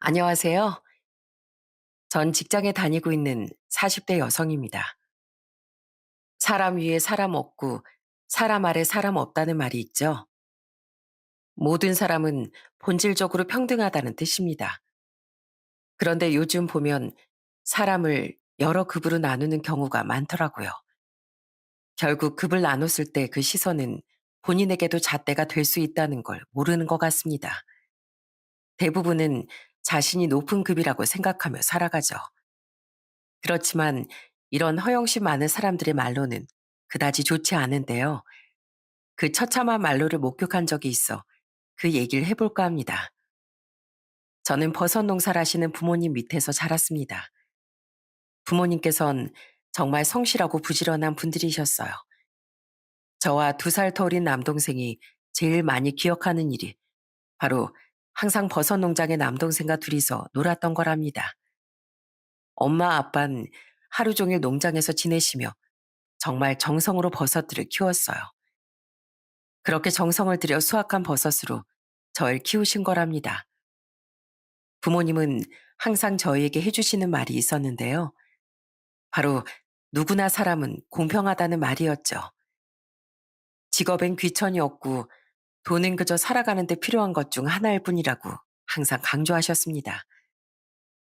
안녕하세요. 전 직장에 다니고 있는 40대 여성입니다. 사람 위에 사람 없고 사람 아래 사람 없다는 말이 있죠. 모든 사람은 본질적으로 평등하다는 뜻입니다. 그런데 요즘 보면 사람을 여러 급으로 나누는 경우가 많더라고요. 결국 급을 나눴을 때 그 시선은 본인에게도 잣대가 될 수 있다는 걸 모르는 것 같습니다. 대부분은 자신이 높은 급이라고 생각하며 살아가죠. 그렇지만 이런 허영심 많은 사람들의 말로는 그다지 좋지 않은데요. 그 처참한 말로를 목격한 적이 있어 그 얘기를 해볼까 합니다. 저는 버섯 농사를 하시는 부모님 밑에서 자랐습니다. 부모님께선 정말 성실하고 부지런한 분들이셨어요. 저와 2살 더 어린 남동생이 제일 많이 기억하는 일이 바로 항상 버섯 농장에 남동생과 둘이서 놀았던 거랍니다. 엄마 아빠는 하루 종일 농장에서 지내시며 정말 정성으로 버섯들을 키웠어요. 그렇게 정성을 들여 수확한 버섯으로 절 키우신 거랍니다. 부모님은 항상 저희에게 해주시는 말이 있었는데요. 바로 누구나 사람은 공평하다는 말이었죠. 직업엔 귀천이 없고 돈은 그저 살아가는 데 필요한 것 중 하나일 뿐이라고 항상 강조하셨습니다.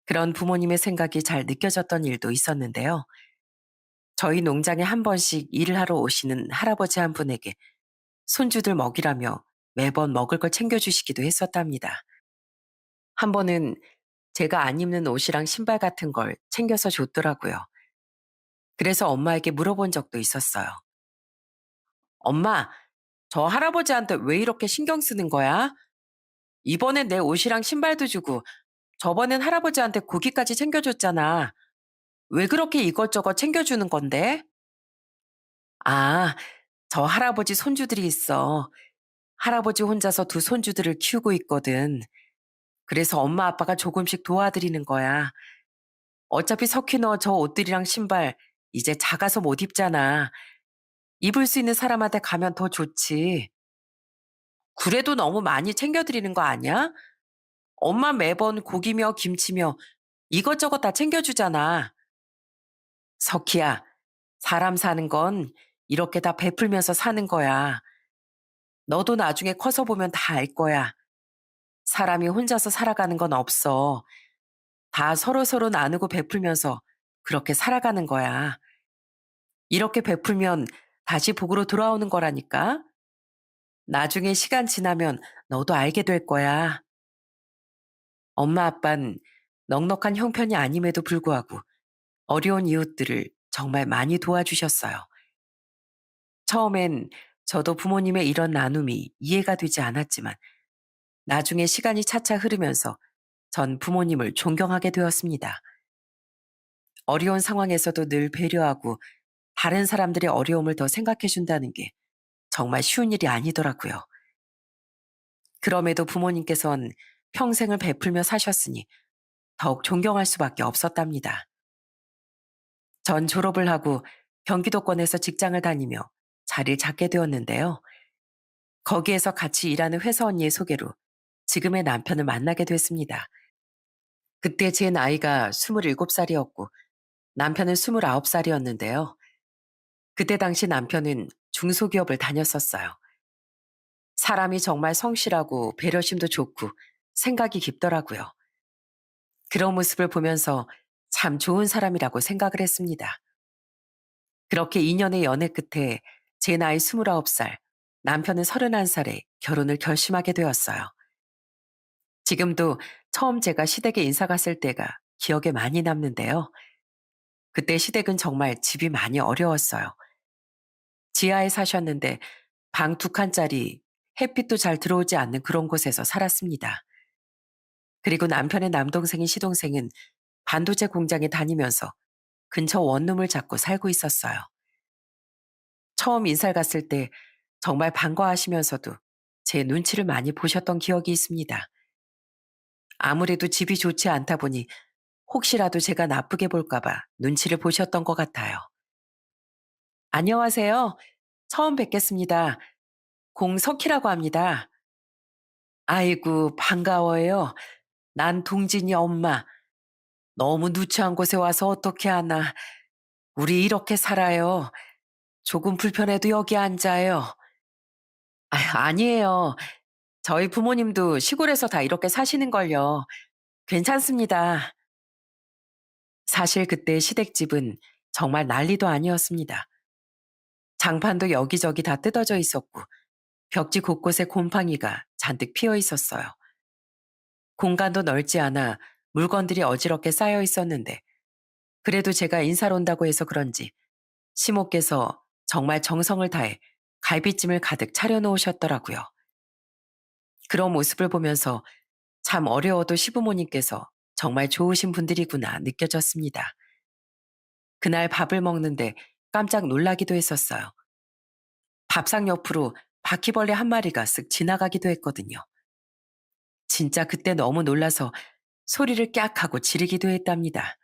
그런 부모님의 생각이 잘 느껴졌던 일도 있었는데요. 저희 농장에 한 번씩 일을 하러 오시는 할아버지 한 분에게 손주들 먹이라며 매번 먹을 걸 챙겨주시기도 했었답니다. 한 번은 제가 안 입는 옷이랑 신발 같은 걸 챙겨서 줬더라고요. 그래서 엄마에게 물어본 적도 있었어요. 엄마, 저 할아버지한테 왜 이렇게 신경 쓰는 거야? 이번엔 내 옷이랑 신발도 주고 저번엔 할아버지한테 고기까지 챙겨줬잖아. 왜 그렇게 이것저것 챙겨주는 건데? 아, 저 할아버지 손주들이 있어. 할아버지 혼자서 두 손주들을 키우고 있거든. 그래서 엄마 아빠가 조금씩 도와드리는 거야. 어차피 석희 너 저 옷들이랑 신발 이제 작아서 못 입잖아. 입을 수 있는 사람한테 가면 더 좋지. 그래도 너무 많이 챙겨드리는 거 아니야? 엄마 매번 고기며 김치며 이것저것 다 챙겨주잖아. 석희야, 사람 사는 건 이렇게 다 베풀면서 사는 거야. 너도 나중에 커서 보면 다 알 거야. 사람이 혼자서 살아가는 건 없어. 다 서로서로 나누고 베풀면서 그렇게 살아가는 거야. 이렇게 베풀면 다시 복으로 돌아오는 거라니까. 나중에 시간 지나면 너도 알게 될 거야. 엄마 아빠는 넉넉한 형편이 아님에도 불구하고 어려운 이웃들을 정말 많이 도와주셨어요. 처음엔 저도 부모님의 이런 나눔이 이해가 되지 않았지만 나중에 시간이 차차 흐르면서 전 부모님을 존경하게 되었습니다. 어려운 상황에서도 늘 배려하고 다른 사람들의 어려움을 더 생각해 준다는 게 정말 쉬운 일이 아니더라고요. 그럼에도 부모님께선 평생을 베풀며 사셨으니 더욱 존경할 수밖에 없었답니다. 전 졸업을 하고 경기도권에서 직장을 다니며 자리를 잡게 되었는데요. 거기에서 같이 일하는 회사 언니의 소개로 지금의 남편을 만나게 됐습니다. 그때 제 나이가 27살이었고 남편은 29살이었는데요. 그때 당시 남편은 중소기업을 다녔었어요. 사람이 정말 성실하고 배려심도 좋고 생각이 깊더라고요. 그런 모습을 보면서 참 좋은 사람이라고 생각을 했습니다. 그렇게 2년의 연애 끝에 제 나이 29살, 남편은 31살에 결혼을 결심하게 되었어요. 지금도 처음 제가 시댁에 인사 갔을 때가 기억에 많이 남는데요. 그때 시댁은 정말 집이 많이 어려웠어요. 지하에 사셨는데 방 2칸짜리 햇빛도 잘 들어오지 않는 그런 곳에서 살았습니다. 그리고 남편의 남동생인 시동생은 반도체 공장에 다니면서 근처 원룸을 잡고 살고 있었어요. 처음 인사를 갔을 때 정말 반가워하시면서도 제 눈치를 많이 보셨던 기억이 있습니다. 아무래도 집이 좋지 않다 보니 혹시라도 제가 나쁘게 볼까봐 눈치를 보셨던 것 같아요. 안녕하세요. 처음 뵙겠습니다. 공석희라고 합니다. 아이고, 반가워요. 난 동진이 엄마. 너무 누추한 곳에 와서 어떻게 하나. 우리 이렇게 살아요. 조금 불편해도 여기 앉아요. 아니에요. 저희 부모님도 시골에서 다 이렇게 사시는걸요. 괜찮습니다. 사실 그때 시댁집은 정말 난리도 아니었습니다. 장판도 여기저기 다 뜯어져 있었고 벽지 곳곳에 곰팡이가 잔뜩 피어 있었어요. 공간도 넓지 않아 물건들이 어지럽게 쌓여 있었는데 그래도 제가 인사를 온다고 해서 그런지 시모께서 정말 정성을 다해 갈비찜을 가득 차려놓으셨더라고요. 그런 모습을 보면서 참 어려워도 시부모님께서 정말 좋으신 분들이구나 느껴졌습니다. 그날 밥을 먹는데 깜짝 놀라기도 했었어요. 밥상 옆으로 바퀴벌레 한 마리가 쓱 지나가기도 했거든요. 진짜 그때 너무 놀라서 소리를 깍 하고 지르기도 했답니다.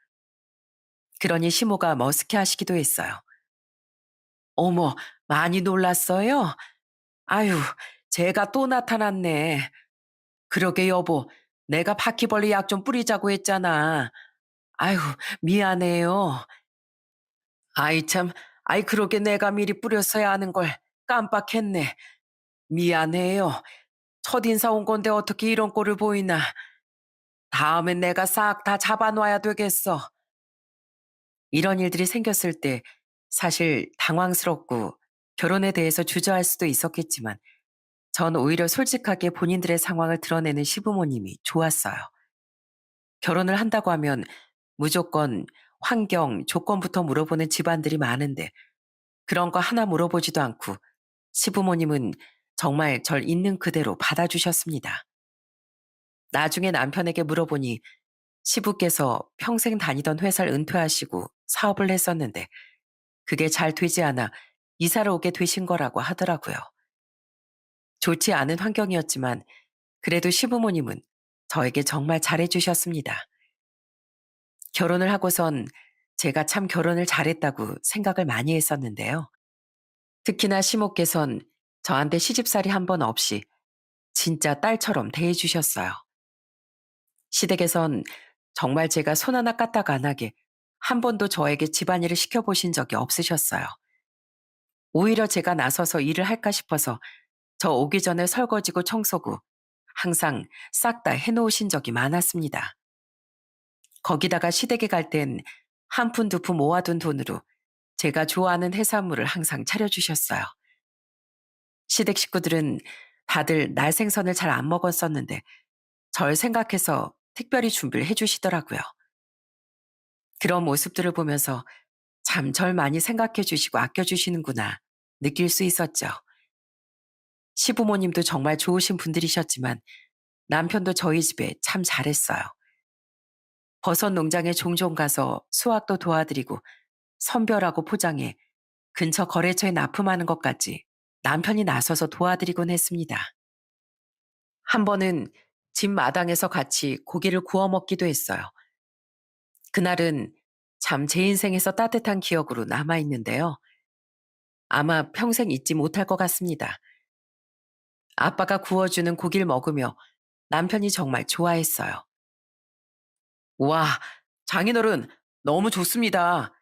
그러니 시모가 머쓱해 하시기도 했어요. 어머, 많이 놀랐어요? 아유, 제가 또 나타났네. 그러게 여보, 내가 바퀴벌레 약 좀 뿌리자고 했잖아. 아유, 미안해요. 아이 참, 아이 그러게 내가 미리 뿌렸어야 하는 걸 깜빡했네. 미안해요. 첫인사 온 건데 어떻게 이런 꼴을 보이나. 다음엔 내가 싹 다 잡아놔야 되겠어. 이런 일들이 생겼을 때 사실 당황스럽고 결혼에 대해서 주저할 수도 있었겠지만 전 오히려 솔직하게 본인들의 상황을 드러내는 시부모님이 좋았어요. 결혼을 한다고 하면 무조건 환경, 조건부터 물어보는 집안들이 많은데 그런 거 하나 물어보지도 않고 시부모님은 정말 절 있는 그대로 받아주셨습니다. 나중에 남편에게 물어보니 시부께서 평생 다니던 회사를 은퇴하시고 사업을 했었는데 그게 잘 되지 않아 이사를 오게 되신 거라고 하더라고요. 좋지 않은 환경이었지만 그래도 시부모님은 저에게 정말 잘해주셨습니다. 결혼을 하고선 제가 참 결혼을 잘했다고 생각을 많이 했었는데요. 특히나 시모께선 저한테 시집살이 한 번 없이 진짜 딸처럼 대해주셨어요. 시댁에선 정말 제가 손 하나 까딱 안 하게 한 번도 저에게 집안일을 시켜보신 적이 없으셨어요. 오히려 제가 나서서 일을 할까 싶어서 저 오기 전에 설거지고 청소고 항상 싹 다 해놓으신 적이 많았습니다. 거기다가 시댁에 갈 땐 한 푼 두 푼 모아둔 돈으로 제가 좋아하는 해산물을 항상 차려주셨어요. 시댁 식구들은 다들 날 생선을 잘 안 먹었었는데 절 생각해서 특별히 준비를 해주시더라고요. 그런 모습들을 보면서 참 절 많이 생각해 주시고 아껴 주시는구나 느낄 수 있었죠. 시부모님도 정말 좋으신 분들이셨지만 남편도 저희 집에 참 잘했어요. 버섯 농장에 종종 가서 수확도 도와드리고 선별하고 포장해 근처 거래처에 납품하는 것까지 남편이 나서서 도와드리곤 했습니다. 한 번은 집 마당에서 같이 고기를 구워 먹기도 했어요. 그날은 참 제 인생에서 따뜻한 기억으로 남아있는데요. 아마 평생 잊지 못할 것 같습니다. 아빠가 구워주는 고기를 먹으며 남편이 정말 좋아했어요. 와, 장인어른 너무 좋습니다.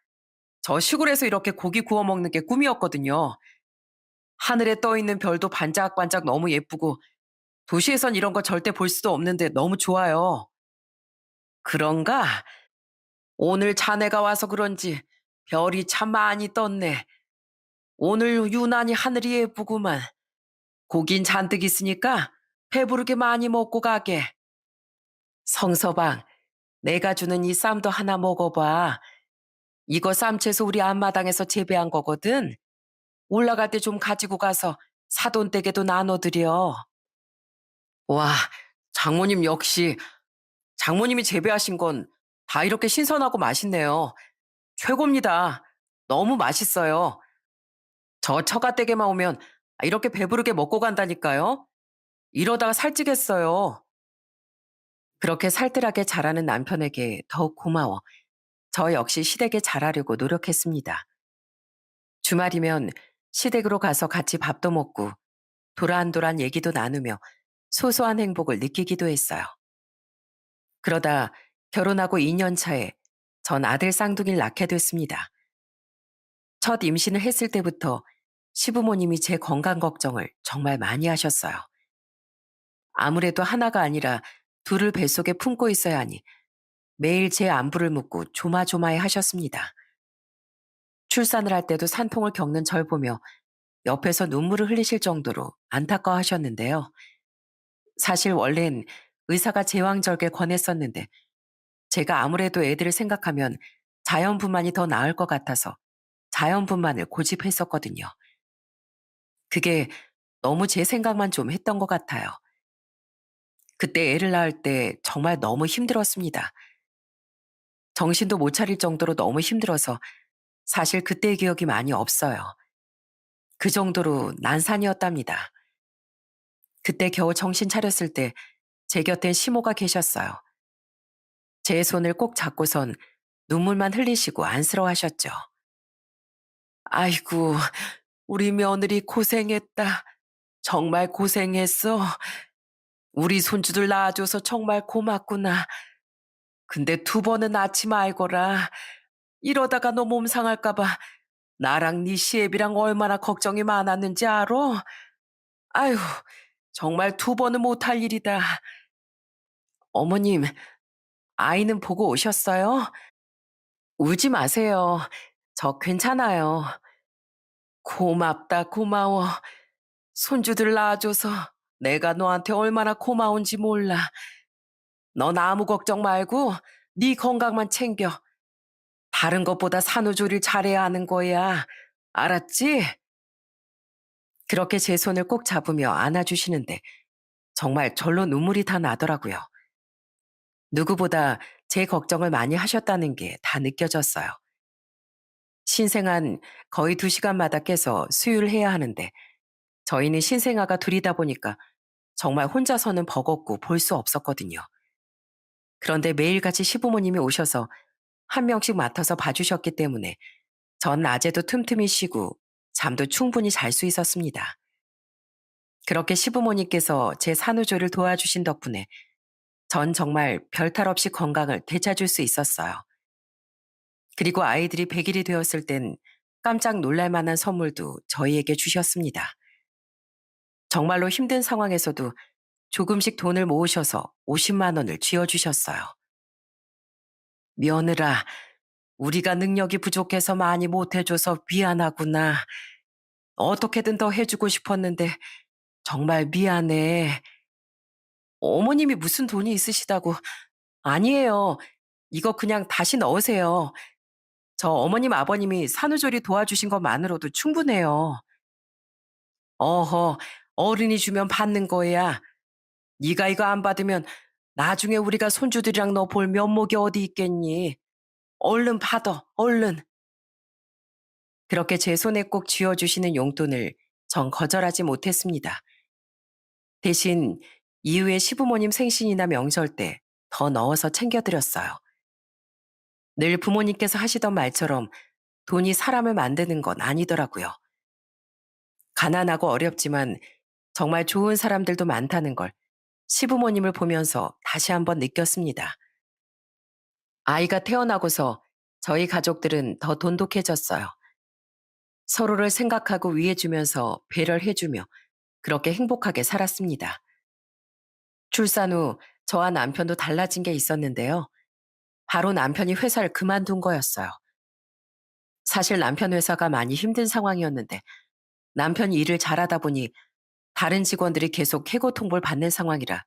저 시골에서 이렇게 고기 구워 먹는 게 꿈이었거든요. 하늘에 떠 있는 별도 반짝반짝 너무 예쁘고 도시에선 이런 거 절대 볼 수도 없는데 너무 좋아요. 그런가? 오늘 자네가 와서 그런지 별이 참 많이 떴네. 오늘 유난히 하늘이 예쁘구만. 고긴 잔뜩 있으니까 배부르게 많이 먹고 가게. 성서방, 내가 주는 이 쌈도 하나 먹어봐. 이거 쌈채소 우리 앞마당에서 재배한 거거든. 올라갈 때 좀 가지고 가서 사돈댁에도 나눠드려. 와, 장모님 역시 장모님이 재배하신 건 다 이렇게 신선하고 맛있네요. 최고입니다. 너무 맛있어요. 저 처가댁에만 오면 이렇게 배부르게 먹고 간다니까요. 이러다가 살찌겠어요. 그렇게 살뜰하게 자라는 남편에게 더욱 고마워 저 역시 시댁에 잘하려고 노력했습니다. 주말이면 시댁으로 가서 같이 밥도 먹고 도란도란 얘기도 나누며 소소한 행복을 느끼기도 했어요. 그러다 결혼하고 2년 차에 전 아들 쌍둥이를 낳게 됐습니다. 첫 임신을 했을 때부터 시부모님이 제 건강 걱정을 정말 많이 하셨어요. 아무래도 하나가 아니라 둘을 뱃속에 품고 있어야 하니 매일 제 안부를 묻고 조마조마해 하셨습니다. 출산을 할 때도 산통을 겪는 절 보며 옆에서 눈물을 흘리실 정도로 안타까워 하셨는데요. 사실 원래는 의사가 제왕절개 권했었는데 제가 아무래도 애들을 생각하면 자연분만이 더 나을 것 같아서 자연분만을 고집했었거든요. 그게 너무 제 생각만 좀 했던 것 같아요. 그때 애를 낳을 때 정말 너무 힘들었습니다. 정신도 못 차릴 정도로 너무 힘들어서 사실 그때의 기억이 많이 없어요. 그 정도로 난산이었답니다. 그때 겨우 정신 차렸을 때 제 곁엔 시모가 계셨어요. 제 손을 꼭 잡고선 눈물만 흘리시고 안쓰러워하셨죠. 아이고, 우리 며느리 고생했다. 정말 고생했어. 우리 손주들 낳아줘서 정말 고맙구나. 근데 두 번은 낳지 말거라. 이러다가 너 몸 상할까봐 나랑 네 시애비랑 얼마나 걱정이 많았는지 알아? 아휴, 정말 두 번은 못할 일이다. 어머님, 아이는 보고 오셨어요? 울지 마세요. 저 괜찮아요. 고맙다, 고마워. 손주들 낳아줘서 내가 너한테 얼마나 고마운지 몰라. 넌 아무 걱정 말고 네 건강만 챙겨. 다른 것보다 산후조리를 잘해야 하는 거야. 알았지? 그렇게 제 손을 꼭 잡으며 안아주시는데 정말 절로 눈물이 다 나더라고요. 누구보다 제 걱정을 많이 하셨다는 게 다 느껴졌어요. 신생아는 거의 2시간마다 깨서 수유를 해야 하는데 저희는 신생아가 둘이다 보니까 정말 혼자서는 버겁고 볼 수 없었거든요. 그런데 매일같이 시부모님이 오셔서 한 명씩 맡아서 봐주셨기 때문에 전 낮에도 틈틈이 쉬고 잠도 충분히 잘 수 있었습니다. 그렇게 시부모님께서 제 산후조리를 도와주신 덕분에 전 정말 별탈 없이 건강을 되찾을 수 있었어요. 그리고 아이들이 100일이 되었을 땐 깜짝 놀랄 만한 선물도 저희에게 주셨습니다. 정말로 힘든 상황에서도 조금씩 돈을 모으셔서 50만 원을 쥐어주셨어요. 며느라, 우리가 능력이 부족해서 많이 못해줘서 미안하구나. 어떻게든 더 해주고 싶었는데 정말 미안해. 어머님이 무슨 돈이 있으시다고. 아니에요. 이거 그냥 다시 넣으세요. 저 어머님 아버님이 산후조리 도와주신 것만으로도 충분해요. 어허, 어른이 주면 받는 거야. 네가 이거 안 받으면 나중에 우리가 손주들이랑 너 볼 면목이 어디 있겠니? 얼른 받아, 얼른. 그렇게 제 손에 꼭 쥐어주시는 용돈을 전 거절하지 못했습니다. 대신 이후에 시부모님 생신이나 명절 때 더 넣어서 챙겨드렸어요. 늘 부모님께서 하시던 말처럼 돈이 사람을 만드는 건 아니더라고요. 가난하고 어렵지만 정말 좋은 사람들도 많다는 걸 시부모님을 보면서 다시 한번 느꼈습니다. 아이가 태어나고서 저희 가족들은 더 돈독해졌어요. 서로를 생각하고 위해주면서 배려를 해주며 그렇게 행복하게 살았습니다. 출산 후 저와 남편도 달라진 게 있었는데요. 바로 남편이 회사를 그만둔 거였어요. 사실 남편 회사가 많이 힘든 상황이었는데 남편이 일을 잘하다 보니 다른 직원들이 계속 해고 통보를 받는 상황이라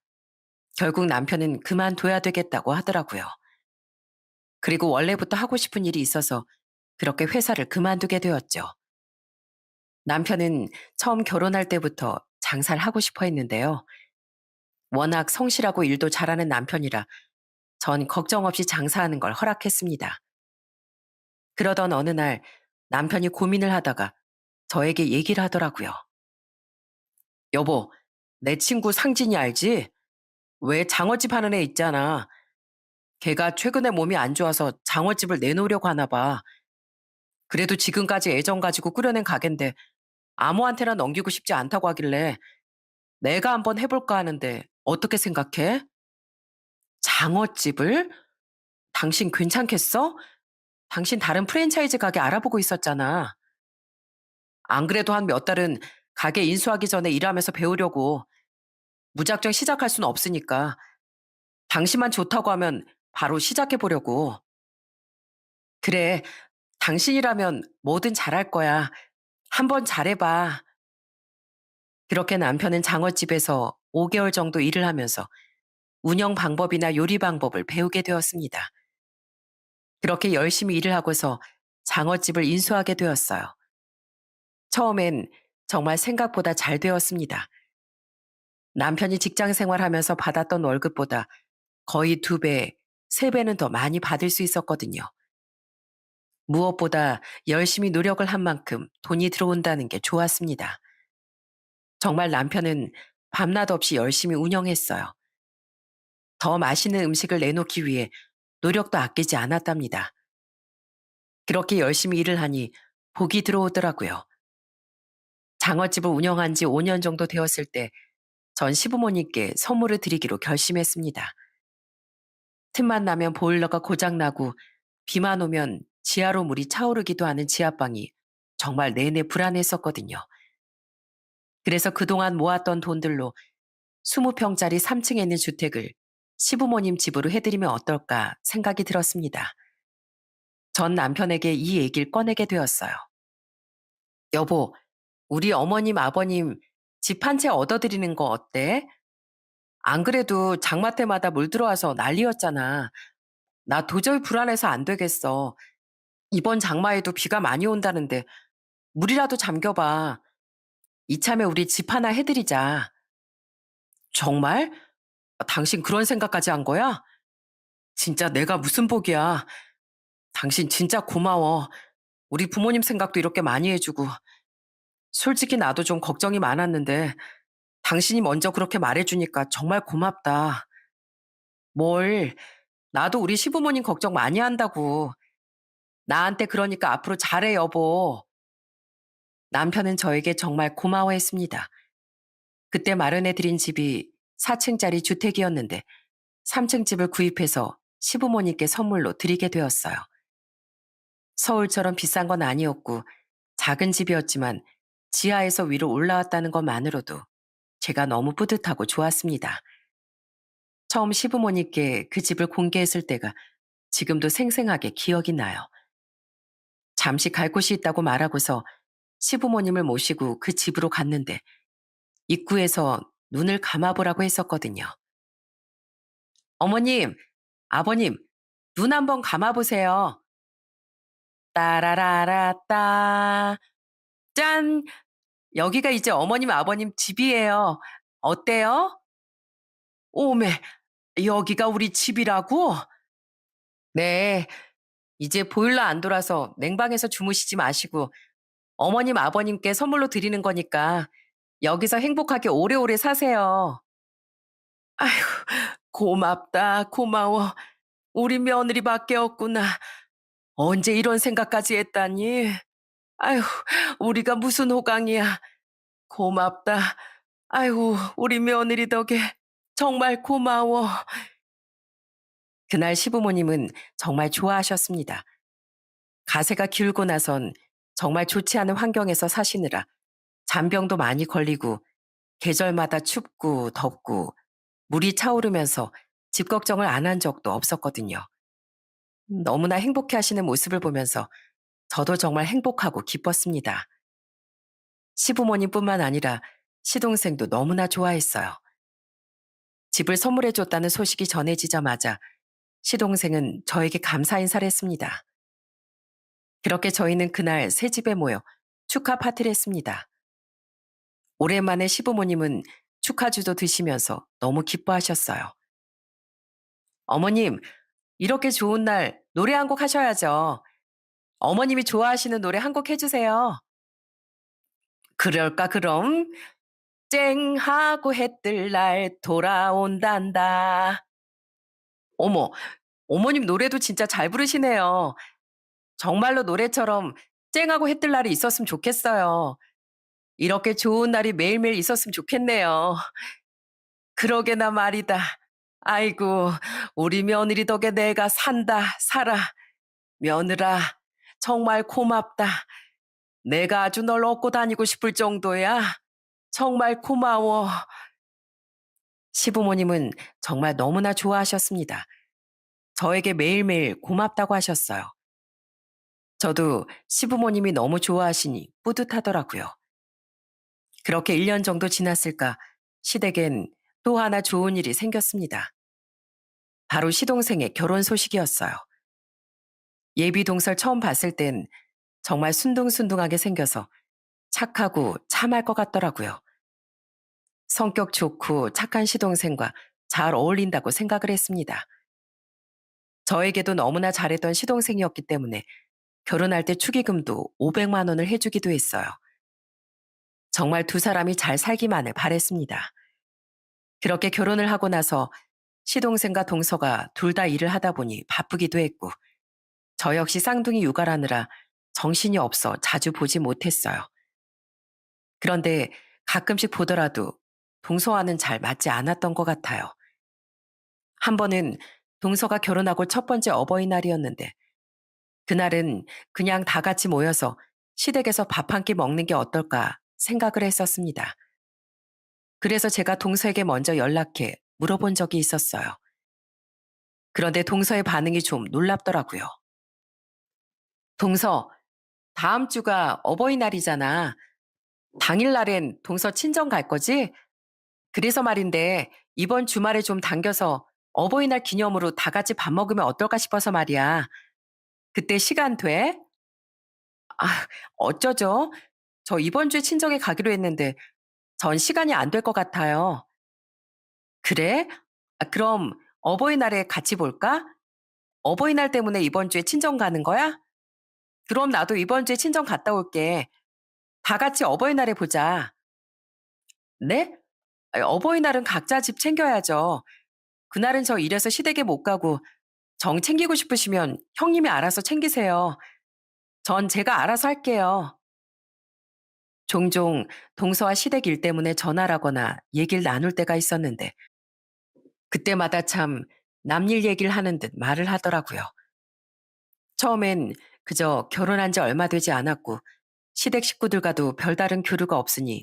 결국 남편은 그만둬야 되겠다고 하더라고요. 그리고 원래부터 하고 싶은 일이 있어서 그렇게 회사를 그만두게 되었죠. 남편은 처음 결혼할 때부터 장사를 하고 싶어 했는데요. 워낙 성실하고 일도 잘하는 남편이라 전 걱정 없이 장사하는 걸 허락했습니다. 그러던 어느 날 남편이 고민을 하다가 저에게 얘기를 하더라고요. 여보, 내 친구 상진이 알지? 왜 장어집 하는 애 있잖아. 걔가 최근에 몸이 안 좋아서 장어집을 내놓으려고 하나 봐. 그래도 지금까지 애정 가지고 꾸려낸 가게인데 아무한테나 넘기고 싶지 않다고 하길래 내가 한번 해볼까 하는데 어떻게 생각해? 장어집을? 당신 괜찮겠어? 당신 다른 프랜차이즈 가게 알아보고 있었잖아. 안 그래도 한 몇 달은 가게 인수하기 전에 일하면서 배우려고. 무작정 시작할 수는 없으니까. 당신만 좋다고 하면 바로 시작해 보려고. 그래, 당신이라면 뭐든 잘할 거야. 한번 잘해봐. 그렇게 남편은 장어집에서 5개월 정도 일을 하면서 운영 방법이나 요리 방법을 배우게 되었습니다. 그렇게 열심히 일을 하고서 장어집을 인수하게 되었어요. 처음엔 정말 생각보다 잘 되었습니다. 남편이 직장 생활하면서 받았던 월급보다 거의 2배, 3배는 더 많이 받을 수 있었거든요. 무엇보다 열심히 노력을 한 만큼 돈이 들어온다는 게 좋았습니다. 정말 남편은 밤낮 없이 열심히 운영했어요. 더 맛있는 음식을 내놓기 위해 노력도 아끼지 않았답니다. 그렇게 열심히 일을 하니 복이 들어오더라고요. 장어집을 운영한 지 5년 정도 되었을 때 전 시부모님께 선물을 드리기로 결심했습니다. 틈만 나면 보일러가 고장나고 비만 오면 지하로 물이 차오르기도 하는 지하방이 정말 내내 불안했었거든요. 그래서 그동안 모았던 돈들로 20평짜리 3층에 있는 주택을 시부모님 집으로 해드리면 어떨까 생각이 들었습니다. 전 남편에게 이 얘기를 꺼내게 되었어요. 여보, 우리 어머님, 아버님 집 한 채 얻어드리는 거 어때? 안 그래도 장마 때마다 물 들어와서 난리였잖아. 나 도저히 불안해서 안 되겠어. 이번 장마에도 비가 많이 온다는데 물이라도 잠겨봐. 이참에 우리 집 하나 해드리자. 정말? 당신 그런 생각까지 한 거야? 진짜 내가 무슨 복이야. 당신 진짜 고마워. 우리 부모님 생각도 이렇게 많이 해주고. 솔직히 나도 좀 걱정이 많았는데 당신이 먼저 그렇게 말해주니까 정말 고맙다. 뭘, 나도 우리 시부모님 걱정 많이 한다고. 나한테 그러니까 앞으로 잘해, 여보. 남편은 저에게 정말 고마워했습니다. 그때 마련해드린 집이 4층짜리 주택이었는데 3층 집을 구입해서 시부모님께 선물로 드리게 되었어요. 서울처럼 비싼 건 아니었고 작은 집이었지만 지하에서 위로 올라왔다는 것만으로도 제가 너무 뿌듯하고 좋았습니다. 처음 시부모님께 그 집을 공개했을 때가 지금도 생생하게 기억이 나요. 잠시 갈 곳이 있다고 말하고서 시부모님을 모시고 그 집으로 갔는데 입구에서 눈을 감아보라고 했었거든요. 어머님, 아버님, 눈 한번 감아보세요. 따라라라따. 짠! 여기가 이제 어머님, 아버님 집이에요. 어때요? 오메, 여기가 우리 집이라고? 네, 이제 보일러 안 돌아서 냉방에서 주무시지 마시고 어머님, 아버님께 선물로 드리는 거니까 여기서 행복하게 오래오래 사세요. 아휴, 고맙다, 고마워. 우리 며느리밖에 없구나. 언제 이런 생각까지 했다니? 아휴, 우리가 무슨 호강이야. 고맙다. 아이고, 우리 며느리 덕에 정말 고마워. 그날 시부모님은 정말 좋아하셨습니다. 가세가 기울고 나선 정말 좋지 않은 환경에서 사시느라 잔병도 많이 걸리고 계절마다 춥고 덥고 물이 차오르면서 집 걱정을 안 한 적도 없었거든요. 너무나 행복해 하시는 모습을 보면서 저도 정말 행복하고 기뻤습니다. 시부모님뿐만 아니라 시동생도 너무나 좋아했어요. 집을 선물해 줬다는 소식이 전해지자마자 시동생은 저에게 감사 인사를 했습니다. 그렇게 저희는 그날 새 집에 모여 축하 파티를 했습니다. 오랜만에 시부모님은 축하주도 드시면서 너무 기뻐하셨어요. 어머님, 이렇게 좋은 날 노래 한 곡 하셔야죠. 어머님이 좋아하시는 노래 한 곡 해주세요. 그럴까 그럼? 쨍하고 해 뜰 날 돌아온단다. 어머, 어머님 노래도 진짜 잘 부르시네요. 정말로 노래처럼 쨍하고 해뜰 날이 있었으면 좋겠어요. 이렇게 좋은 날이 매일매일 있었으면 좋겠네요. 그러게나 말이다. 아이고, 우리 며느리 덕에 내가 산다, 살아. 며느라, 정말 고맙다. 내가 아주 널 업고 다니고 싶을 정도야. 정말 고마워. 시부모님은 정말 너무나 좋아하셨습니다. 저에게 매일매일 고맙다고 하셨어요. 저도 시부모님이 너무 좋아하시니 뿌듯하더라고요. 그렇게 1년 정도 지났을까 시댁엔 또 하나 좋은 일이 생겼습니다. 바로 시동생의 결혼 소식이었어요. 예비 동설 처음 봤을 땐 정말 순둥순둥하게 생겨서 착하고 참할 것 같더라고요. 성격 좋고 착한 시동생과 잘 어울린다고 생각을 했습니다. 저에게도 너무나 잘했던 시동생이었기 때문에 결혼할 때 축의금도 500만 원을 해주기도 했어요. 정말 두 사람이 잘 살기만을 바랬습니다. 그렇게 결혼을 하고 나서 시동생과 동서가 둘 다 일을 하다 보니 바쁘기도 했고 저 역시 쌍둥이 육아라느라 정신이 없어 자주 보지 못했어요. 그런데 가끔씩 보더라도 동서와는 잘 맞지 않았던 것 같아요. 한 번은 동서가 결혼하고 첫 번째 어버이날이었는데 그날은 그냥 다 같이 모여서 시댁에서 밥 한 끼 먹는 게 어떨까 생각을 했었습니다. 그래서 제가 동서에게 먼저 연락해 물어본 적이 있었어요. 그런데 동서의 반응이 좀 놀랍더라고요. 동서, 다음 주가 어버이날이잖아. 당일날엔 동서 친정 갈 거지? 그래서 말인데 이번 주말에 좀 당겨서 어버이날 기념으로 다 같이 밥 먹으면 어떨까 싶어서 말이야. 그때 시간 돼? 아, 어쩌죠? 저 이번 주에 친정에 가기로 했는데 전 시간이 안 될 것 같아요. 그래? 그럼 어버이날에 같이 볼까? 어버이날 때문에 이번 주에 친정 가는 거야? 그럼 나도 이번 주에 친정 갔다 올게. 다 같이 어버이날에 보자. 네? 어버이날은 각자 집 챙겨야죠. 그날은 저 일해서 시댁에 못 가고 정 챙기고 싶으시면 형님이 알아서 챙기세요. 전 제가 알아서 할게요. 종종 동서와 시댁 일 때문에 전화를 하거나 얘기를 나눌 때가 있었는데 그때마다 참 남일 얘기를 하는 듯 말을 하더라고요. 처음엔 그저 결혼한 지 얼마 되지 않았고 시댁 식구들과도 별다른 교류가 없으니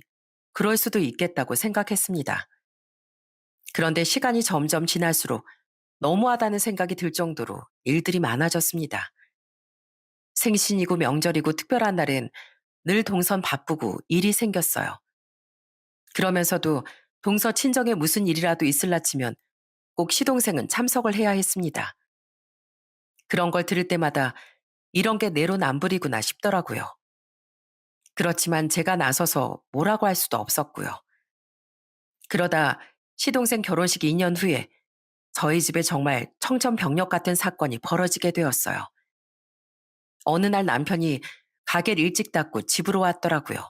그럴 수도 있겠다고 생각했습니다. 그런데 시간이 점점 지날수록 너무하다는 생각이 들 정도로 일들이 많아졌습니다. 생신이고 명절이고 특별한 날엔 늘 동선 바쁘고 일이 생겼어요. 그러면서도 동서 친정에 무슨 일이라도 있을라 치면 꼭 시동생은 참석을 해야 했습니다. 그런 걸 들을 때마다 이런 게 내로남불이구나 싶더라고요. 그렇지만 제가 나서서 뭐라고 할 수도 없었고요. 그러다 시동생 결혼식 2년 후에 저희 집에 정말 청천벽력 같은 사건이 벌어지게 되었어요. 어느 날 남편이 가게를 일찍 닫고 집으로 왔더라고요.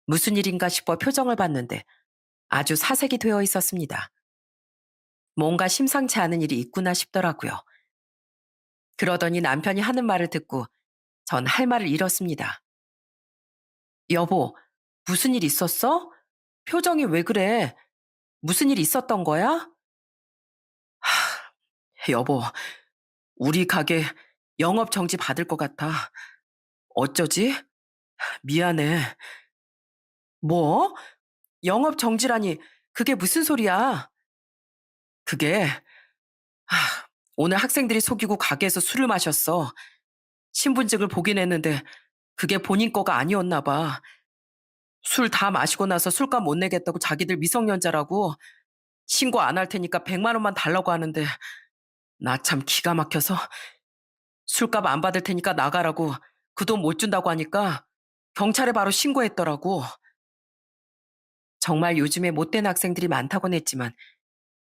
무슨 일인가 싶어 표정을 봤는데 아주 사색이 되어 있었습니다. 뭔가 심상치 않은 일이 있구나 싶더라고요. 그러더니 남편이 하는 말을 듣고 전 할 말을 잃었습니다. 여보, 무슨 일 있었어? 표정이 왜 그래? 무슨 일 있었던 거야? 여보, 우리 가게 영업 정지 받을 것 같아. 어쩌지? 미안해. 뭐? 영업 정지라니 그게 무슨 소리야? 그게 오늘 학생들이 속이고 가게에서 술을 마셨어. 신분증을 보긴 했는데 그게 본인 거가 아니었나 봐. 술 다 마시고 나서 술값 못 내겠다고 자기들 미성년자라고 신고 안 할 테니까 100만 원만 달라고 하는데 나 참 기가 막혀서 술값 안 받을 테니까 나가라고 그 돈 못 준다고 하니까 경찰에 바로 신고했더라고. 정말 요즘에 못된 학생들이 많다곤 했지만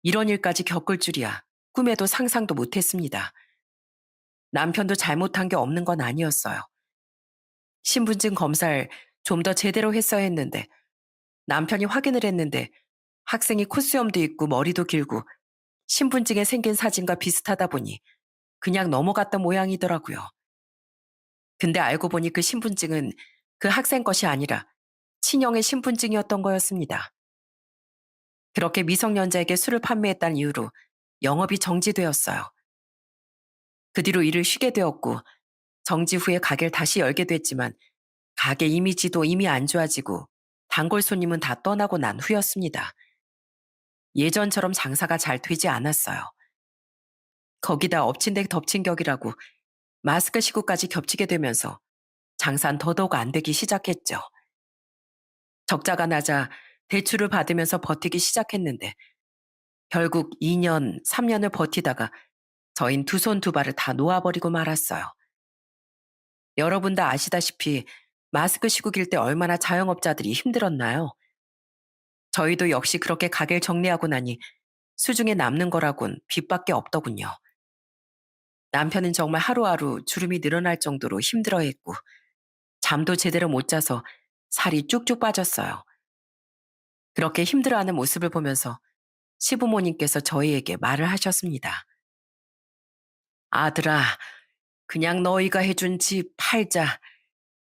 이런 일까지 겪을 줄이야 꿈에도 상상도 못했습니다. 남편도 잘못한 게 없는 건 아니었어요. 신분증 검사를 좀 더 제대로 했어야 했는데 남편이 확인을 했는데 학생이 콧수염도 있고 머리도 길고 신분증에 생긴 사진과 비슷하다 보니 그냥 넘어갔던 모양이더라고요. 근데 알고 보니 그 신분증은 그 학생 것이 아니라 친형의 신분증이었던 거였습니다. 그렇게 미성년자에게 술을 판매했다는 이유로 영업이 정지되었어요. 그 뒤로 일을 쉬게 되었고 정지 후에 가게를 다시 열게 됐지만 가게 이미지도 이미 안 좋아지고 단골 손님은 다 떠나고 난 후였습니다. 예전처럼 장사가 잘 되지 않았어요. 거기다 엎친 데 덮친 격이라고 마스크 시국까지 겹치게 되면서 장사는 더더욱 안 되기 시작했죠. 적자가 나자 대출을 받으면서 버티기 시작했는데 결국 2년, 3년을 버티다가 저흰 두 손 두 발을 다 놓아버리고 말았어요. 여러분 다 아시다시피 마스크 시국일 때 얼마나 자영업자들이 힘들었나요? 저희도 역시 그렇게 가게를 정리하고 나니 수중에 남는 거라곤 빚밖에 없더군요. 남편은 정말 하루하루 주름이 늘어날 정도로 힘들어했고 잠도 제대로 못 자서 살이 쭉쭉 빠졌어요. 그렇게 힘들어하는 모습을 보면서 시부모님께서 저희에게 말을 하셨습니다. 아들아, 그냥 너희가 해준 집 팔자.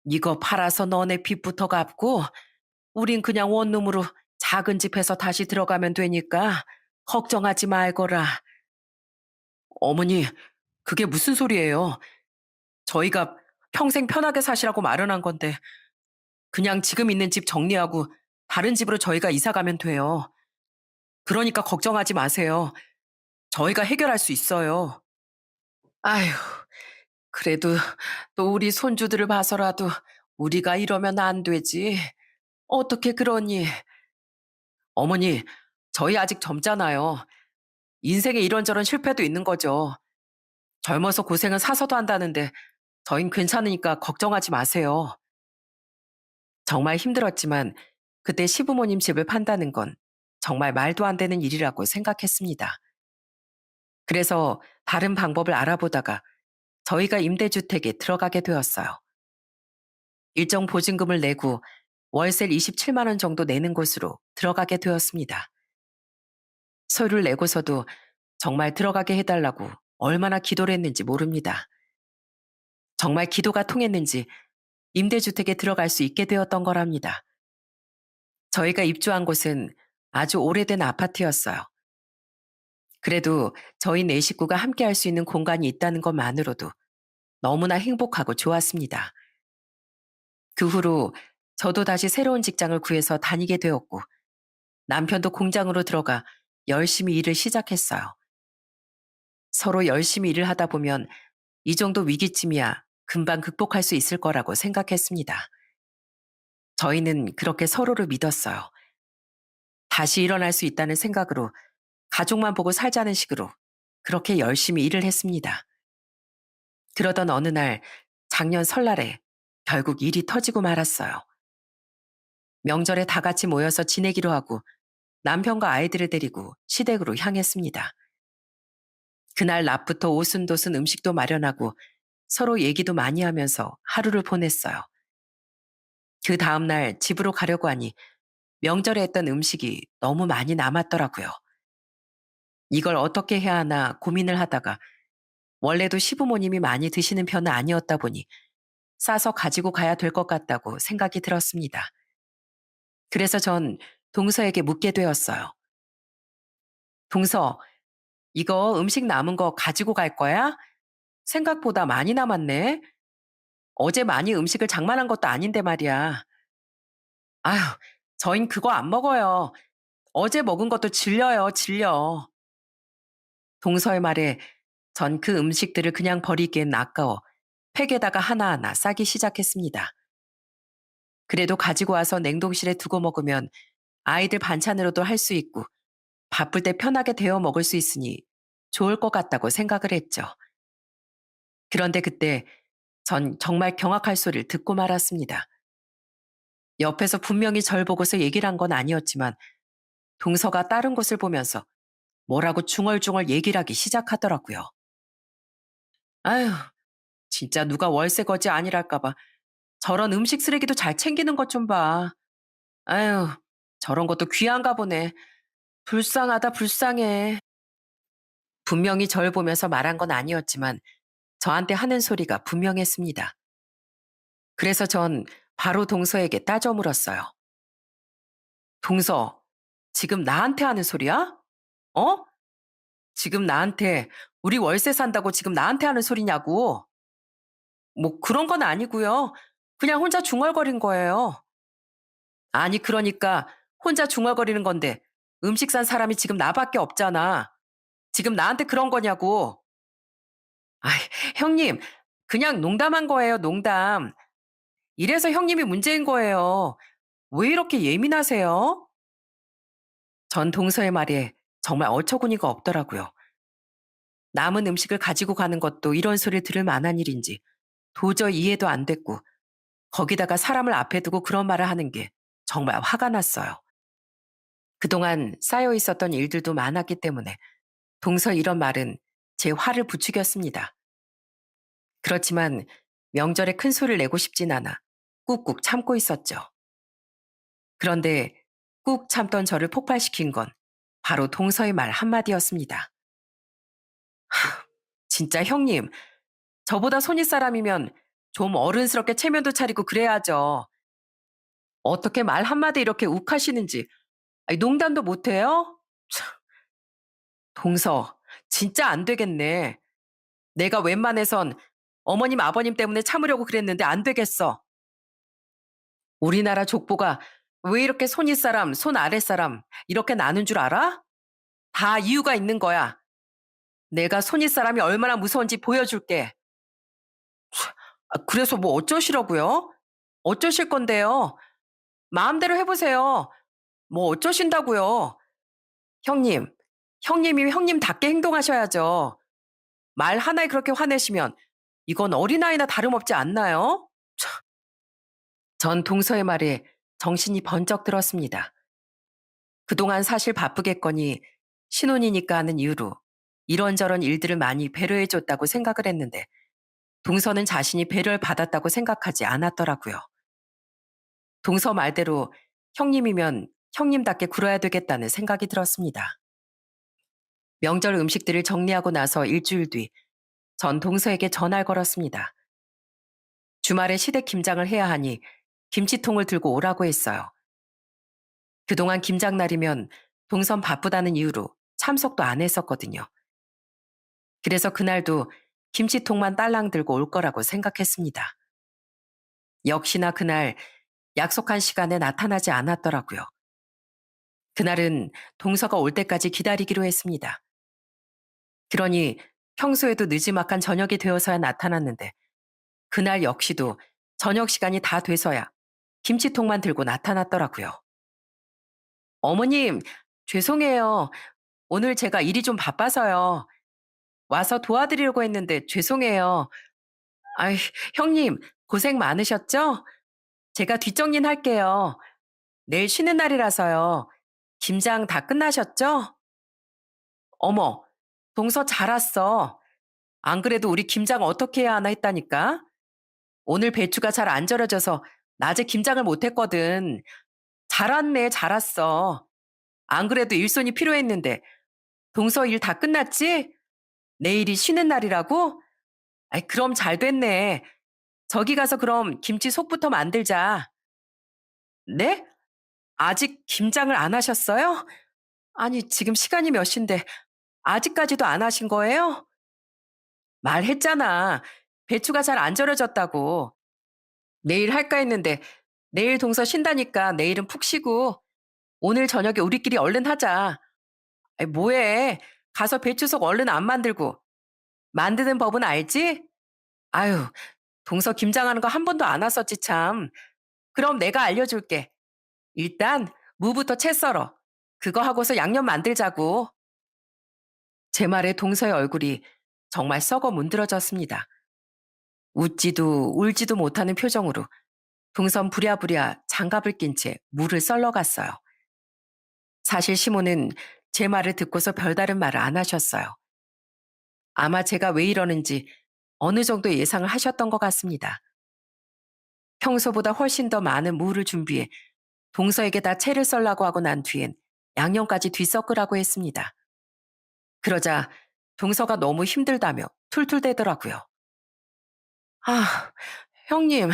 이거 팔아서 너네 빚부터 갚고 우린 그냥 원룸으로 작은 집 해서 다시 들어가면 되니까 걱정하지 말거라. 어머니, 그게 무슨 소리예요? 저희가 평생 편하게 사시라고 마련한 건데 그냥 지금 있는 집 정리하고 다른 집으로 저희가 이사 가면 돼요. 그러니까 걱정하지 마세요. 저희가 해결할 수 있어요. 아휴, 그래도 또 우리 손주들을 봐서라도 우리가 이러면 안 되지. 어떻게 그러니? 어머니, 저희 아직 젊잖아요. 인생에 이런저런 실패도 있는 거죠. 젊어서 고생은 사서도 한다는데 저흰 괜찮으니까 걱정하지 마세요. 정말 힘들었지만 그때 시부모님 집을 판다는 건 정말 말도 안 되는 일이라고 생각했습니다. 그래서 다른 방법을 알아보다가 저희가 임대주택에 들어가게 되었어요. 일정 보증금을 내고 월세 27만 원 정도 내는 곳으로 들어가게 되었습니다. 서류를 내고서도 정말 들어가게 해달라고 얼마나 기도를 했는지 모릅니다. 정말 기도가 통했는지 임대주택에 들어갈 수 있게 되었던 거랍니다. 저희가 입주한 곳은 아주 오래된 아파트였어요. 그래도 저희 네 식구가 함께 할 수 있는 공간이 있다는 것만으로도 너무나 행복하고 좋았습니다. 그 후로 저도 다시 새로운 직장을 구해서 다니게 되었고 남편도 공장으로 들어가 열심히 일을 시작했어요. 서로 열심히 일을 하다 보면 이 정도 위기쯤이야 금방 극복할 수 있을 거라고 생각했습니다. 저희는 그렇게 서로를 믿었어요. 다시 일어날 수 있다는 생각으로 가족만 보고 살자는 식으로 그렇게 열심히 일을 했습니다. 그러던 어느 날 작년 설날에 결국 일이 터지고 말았어요. 명절에 다 같이 모여서 지내기로 하고 남편과 아이들을 데리고 시댁으로 향했습니다. 그날 낮부터 오순도순 음식도 마련하고 서로 얘기도 많이 하면서 하루를 보냈어요. 그 다음날 집으로 가려고 하니 명절에 했던 음식이 너무 많이 남았더라고요. 이걸 어떻게 해야 하나 고민을 하다가 원래도 시부모님이 많이 드시는 편은 아니었다 보니 싸서 가지고 가야 될 것 같다고 생각이 들었습니다. 그래서 전 동서에게 묻게 되었어요. 동서, 이거 음식 남은 거 가지고 갈 거야? 생각보다 많이 남았네. 어제 많이 음식을 장만한 것도 아닌데 말이야. 아휴, 저흰 그거 안 먹어요. 어제 먹은 것도 질려요, 질려. 동서의 말에 전 그 음식들을 그냥 버리기엔 아까워 팩에다가 하나하나 싸기 시작했습니다. 그래도 가지고 와서 냉동실에 두고 먹으면 아이들 반찬으로도 할 수 있고 바쁠 때 편하게 데워 먹을 수 있으니 좋을 것 같다고 생각을 했죠. 그런데 그때 전 정말 경악할 소리를 듣고 말았습니다. 옆에서 분명히 절 보고서 얘기를 한 건 아니었지만 동서가 다른 곳을 보면서 뭐라고 중얼중얼 얘기를 하기 시작하더라고요. 아휴, 진짜 누가 월세 거지 아니랄까봐 저런 음식 쓰레기도 잘 챙기는 것 좀 봐. 아휴, 저런 것도 귀한가 보네. 불쌍하다, 불쌍해. 분명히 절 보면서 말한 건 아니었지만 저한테 하는 소리가 분명했습니다. 그래서 전 바로 동서에게 따져 물었어요. 동서, 지금 나한테 하는 소리야? 어? 지금 나한테 우리 월세 산다고 지금 나한테 하는 소리냐고. 뭐 그런 건 아니고요. 그냥 혼자 중얼거린 거예요. 아니 그러니까 혼자 중얼거리는 건데 음식 산 사람이 지금 나밖에 없잖아. 지금 나한테 그런 거냐고. 아이, 형님, 그냥 농담한 거예요, 농담. 이래서 형님이 문제인 거예요. 왜 이렇게 예민하세요? 전 동서의 말에 정말 어처구니가 없더라고요. 남은 음식을 가지고 가는 것도 이런 소리를 들을 만한 일인지 도저히 이해도 안 됐고, 거기다가 사람을 앞에 두고 그런 말을 하는 게 정말 화가 났어요. 그동안 쌓여 있었던 일들도 많았기 때문에 동서 이런 말은 제 화를 부추겼습니다. 그렇지만 명절에 큰 소리를 내고 싶진 않아 꾹꾹 참고 있었죠. 그런데 꾹 참던 저를 폭발시킨 건 바로 동서의 말 한마디였습니다. 진짜 형님, 저보다 손윗 사람이면 좀 어른스럽게 체면도 차리고 그래야죠. 어떻게 말 한마디 이렇게 욱하시는지 아니, 농담도 못해요? 참, 동서, 진짜 안 되겠네. 내가 웬만해선 어머님, 아버님 때문에 참으려고 그랬는데 안 되겠어. 우리나라 족보가 왜 이렇게 손윗 사람, 손 아랫 사람 이렇게 나눈 줄 알아? 다 이유가 있는 거야. 내가 손윗 사람이 얼마나 무서운지 보여줄게. 그래서 뭐 어쩌시려고요? 어쩌실 건데요? 마음대로 해보세요. 뭐 어쩌신다고요? 형님, 형님이 형님답게 행동하셔야죠. 말 하나에 그렇게 화내시면 이건 어린아이나 다름없지 않나요? 전 동서의 말에 정신이 번쩍 들었습니다. 그동안 사실 바쁘겠거니 신혼이니까 하는 이유로 이런저런 일들을 많이 배려해줬다고 생각을 했는데 동서는 자신이 배려를 받았다고 생각하지 않았더라고요. 동서 말대로 형님이면 형님답게 굴어야 되겠다는 생각이 들었습니다. 명절 음식들을 정리하고 나서 일주일 뒤 전 동서에게 전화를 걸었습니다. 주말에 시댁 김장을 해야 하니 김치통을 들고 오라고 했어요. 그동안 김장날이면 동선 바쁘다는 이유로 참석도 안 했었거든요. 그래서 그날도 김치통만 딸랑 들고 올 거라고 생각했습니다. 역시나 그날 약속한 시간에 나타나지 않았더라고요. 그날은 동서가 올 때까지 기다리기로 했습니다. 그러니 평소에도 느지막한 저녁이 되어서야 나타났는데 그날 역시도 저녁 시간이 다 돼서야 김치통만 들고 나타났더라고요. 어머님, 죄송해요. 오늘 제가 일이 좀 바빠서요. 와서 도와드리려고 했는데 죄송해요. 아이, 형님, 고생 많으셨죠? 제가 뒷정리는 할게요. 내일 쉬는 날이라서요. 김장 다 끝나셨죠? 어머, 동서 잘 왔어. 안 그래도 우리 김장 어떻게 해야 하나 했다니까? 오늘 배추가 잘 안 절여져서 낮에 김장을 못 했거든. 잘 왔네, 잘 왔어. 안 그래도 일손이 필요했는데 동서 일 다 끝났지? 내일이 쉬는 날이라고? 아이, 그럼 잘 됐네. 저기 가서 그럼 김치 속부터 만들자. 네? 아직 김장을 안 하셨어요? 아니, 지금 시간이 몇 시인데 아직까지도 안 하신 거예요? 말했잖아. 배추가 잘 안 절여졌다고. 내일 할까 했는데 내일 동서 쉰다니까 내일은 푹 쉬고 오늘 저녁에 우리끼리 얼른 하자. 아이, 뭐해. 가서 배추속 얼른 안 만들고. 만드는 법은 알지? 아유, 동서 김장하는 거 한 번도 안 왔었지 참. 그럼 내가 알려줄게. 일단 무부터 채 썰어. 그거 하고서 양념 만들자고. 제 말에 동서의 얼굴이 정말 썩어 문드러졌습니다. 웃지도 울지도 못하는 표정으로 동선 부랴부랴 장갑을 낀 채 물을 썰러 갔어요. 사실 시모는 제 말을 듣고서 별다른 말을 안 하셨어요. 아마 제가 왜 이러는지 어느 정도 예상을 하셨던 것 같습니다. 평소보다 훨씬 더 많은 무를 준비해 동서에게 다 채를 썰라고 하고 난 뒤엔 양념까지 뒤섞으라고 했습니다. 그러자 동서가 너무 힘들다며 툴툴대더라고요. 아, 형님,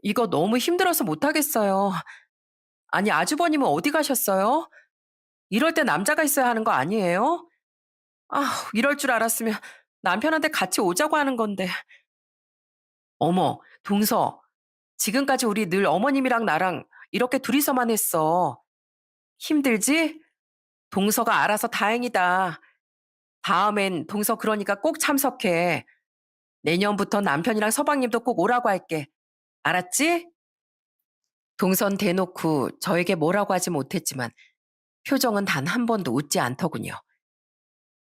이거 너무 힘들어서 못하겠어요. 아니, 아주버님은 어디 가셨어요? 이럴 때 남자가 있어야 하는 거 아니에요? 이럴 줄 알았으면 남편한테 같이 오자고 하는 건데. 어머, 동서. 지금까지 우리 늘 어머님이랑 나랑 이렇게 둘이서만 했어. 힘들지? 동서가 알아서 다행이다. 다음엔 동서 그러니까 꼭 참석해. 내년부터 남편이랑 서방님도 꼭 오라고 할게. 알았지? 동선 대놓고 저에게 뭐라고 하지 못했지만 표정은 단 한 번도 웃지 않더군요.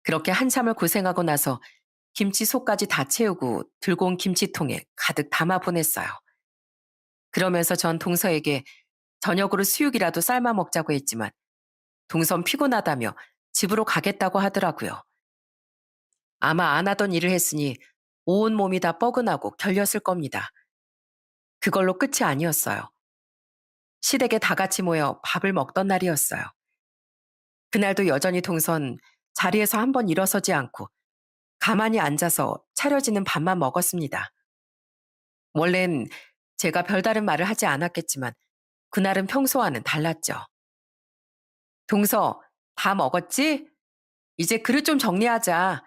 그렇게 한참을 고생하고 나서 김치속까지 다 채우고 들고 온 김치통에 가득 담아 보냈어요. 그러면서 전 동서에게 저녁으로 수육이라도 삶아 먹자고 했지만 동선 피곤하다며 집으로 가겠다고 하더라고요. 아마 안 하던 일을 했으니 온 몸이 다 뻐근하고 결렸을 겁니다. 그걸로 끝이 아니었어요. 시댁에 다 같이 모여 밥을 먹던 날이었어요. 그날도 여전히 동선 자리에서 한 번 일어서지 않고 가만히 앉아서 차려지는 밥만 먹었습니다. 원래는 제가 별다른 말을 하지 않았겠지만 그날은 평소와는 달랐죠. 동서, 다 먹었지? 이제 그릇 좀 정리하자.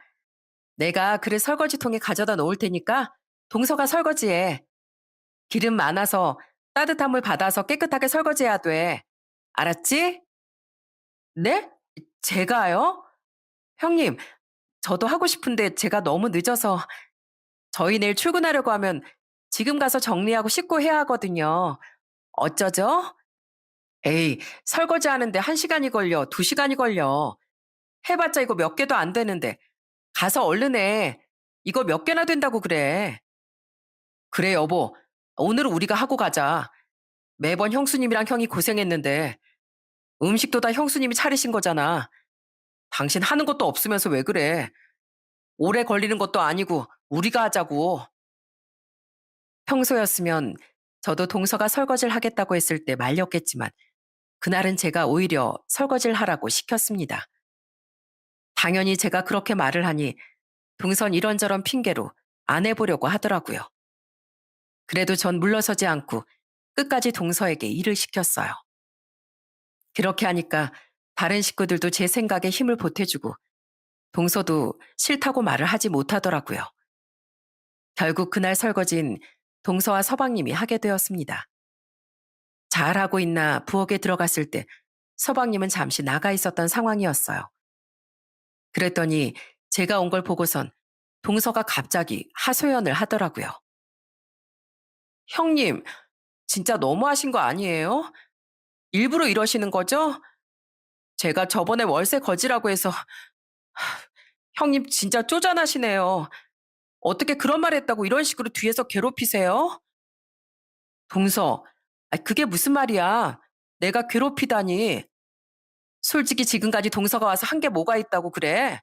내가 그릇 설거지통에 가져다 놓을 테니까 동서가 설거지해. 기름 많아서 따뜻한 물 받아서 깨끗하게 설거지해야 돼. 알았지? 네? 제가요? 형님, 저도 하고 싶은데 제가 너무 늦어서 저희 내일 출근하려고 하면 지금 가서 정리하고 씻고 해야 하거든요. 어쩌죠? 에이, 설거지 하는데 1시간이 걸려, 2시간이 걸려. 해봤자 이거 몇 개도 안 되는데. 가서 얼른 해. 이거 몇 개나 된다고 그래. 그래, 여보. 오늘은 우리가 하고 가자. 매번 형수님이랑 형이 고생했는데 음식도 다 형수님이 차리신 거잖아. 당신 하는 것도 없으면서 왜 그래? 오래 걸리는 것도 아니고 우리가 하자고. 평소였으면 저도 동서가 설거지를 하겠다고 했을 때 말렸겠지만 그날은 제가 오히려 설거지를 하라고 시켰습니다. 당연히 제가 그렇게 말을 하니 동선 이런저런 핑계로 안 해보려고 하더라고요. 그래도 전 물러서지 않고 끝까지 동서에게 일을 시켰어요. 그렇게 하니까 다른 식구들도 제 생각에 힘을 보태주고 동서도 싫다고 말을 하지 못하더라고요. 결국 그날 설거지는 동서와 서방님이 하게 되었습니다. 잘하고 있나 부엌에 들어갔을 때 서방님은 잠시 나가 있었던 상황이었어요. 그랬더니 제가 온 걸 보고선 동서가 갑자기 하소연을 하더라고요. 형님, 진짜 너무하신 거 아니에요? 일부러 이러시는 거죠? 제가 저번에 월세 거지라고 해서 형님 진짜 쪼잔하시네요. 어떻게 그런 말 했다고 이런 식으로 뒤에서 괴롭히세요? 동서, 그게 무슨 말이야? 내가 괴롭히다니. 솔직히 지금까지 동서가 와서 한 게 뭐가 있다고 그래?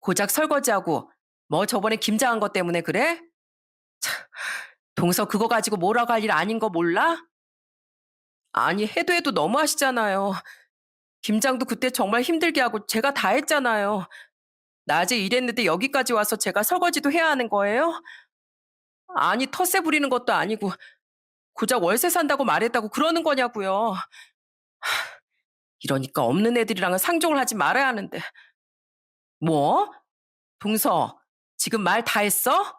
고작 설거지하고 뭐 저번에 김장한 것 때문에 그래? 동서 그거 가지고 뭐라고 할 일 아닌 거 몰라? 아니 해도 해도 너무하시잖아요. 김장도 그때 정말 힘들게 하고 제가 다 했잖아요. 낮에 일했는데 여기까지 와서 제가 설거지도 해야 하는 거예요? 아니 텃세 부리는 것도 아니고 고작 월세 산다고 말했다고 그러는 거냐고요. 이러니까 없는 애들이랑은 상종을 하지 말아야 하는데. 뭐? 동서, 지금 말 다 했어?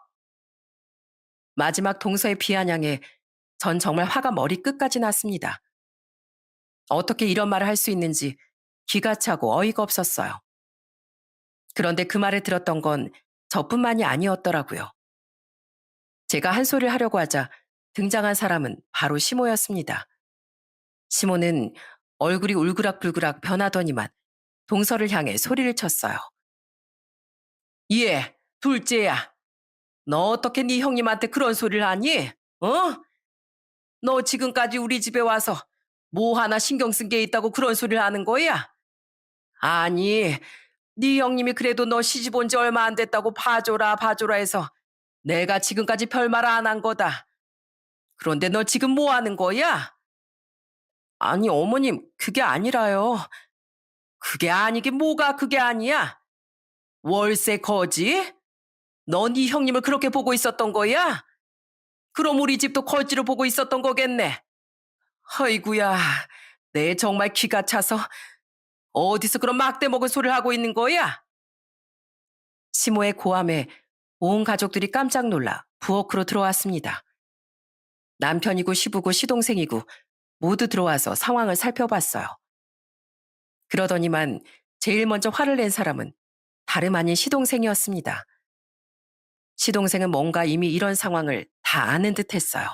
마지막 동서의 비아냥에 전 정말 화가 머리끝까지 났습니다. 어떻게 이런 말을 할 수 있는지 기가 차고 어이가 없었어요. 그런데 그 말을 들었던 건 저뿐만이 아니었더라고요. 제가 한 소리를 하려고 하자 등장한 사람은 바로 시모였습니다. 시모는 얼굴이 울그락불그락 변하더니만 동서를 향해 소리를 쳤어요. 예, 둘째야. 너 어떻게 네 형님한테 그런 소리를 하니? 어? 너 지금까지 우리 집에 와서 뭐 하나 신경 쓴 게 있다고 그런 소리를 하는 거야? 아니, 네 형님이 그래도 너 시집 온 지 얼마 안 됐다고 봐줘라 봐줘라 해서 내가 지금까지 별말 안 한 거다. 그런데 너 지금 뭐 하는 거야? 아니 어머님 그게 아니라요. 그게 아니긴 뭐가 그게 아니야? 월세 거지? 너 네 형님을 그렇게 보고 있었던 거야? 그럼 우리 집도 거지로 보고 있었던 거겠네. 허이구야, 내 정말 기가 차서 어디서 그런 막대 먹은 소리를 하고 있는 거야? 시모의 고함에 온 가족들이 깜짝 놀라 부엌으로 들어왔습니다. 남편이고 시부고 시동생이고 모두 들어와서 상황을 살펴봤어요. 그러더니만 제일 먼저 화를 낸 사람은 다름 아닌 시동생이었습니다. 시동생은 뭔가 이미 이런 상황을 다 아는 듯 했어요.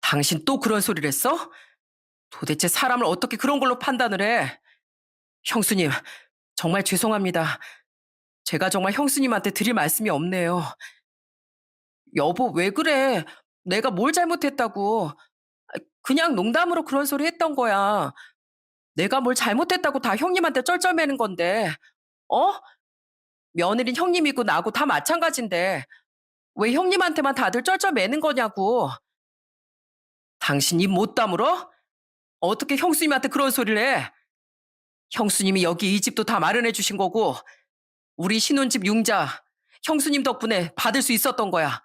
당신 또 그런 소리를 했어? 도대체 사람을 어떻게 그런 걸로 판단을 해? 형수님, 정말 죄송합니다. 제가 정말 형수님한테 드릴 말씀이 없네요. 여보, 왜 그래? 내가 뭘 잘못했다고. 그냥 농담으로 그런 소리 했던 거야. 내가 뭘 잘못했다고 다 형님한테 쩔쩔매는 건데, 어? 며느린 형님이고 나고 다 마찬가지인데, 왜 형님한테만 다들 쩔쩔매는 거냐고. 당신 입 못 다물어? 어떻게 형수님한테 그런 소리를 해? 형수님이 여기 이 집도 다 마련해 주신 거고, 우리 신혼집 융자, 형수님 덕분에 받을 수 있었던 거야.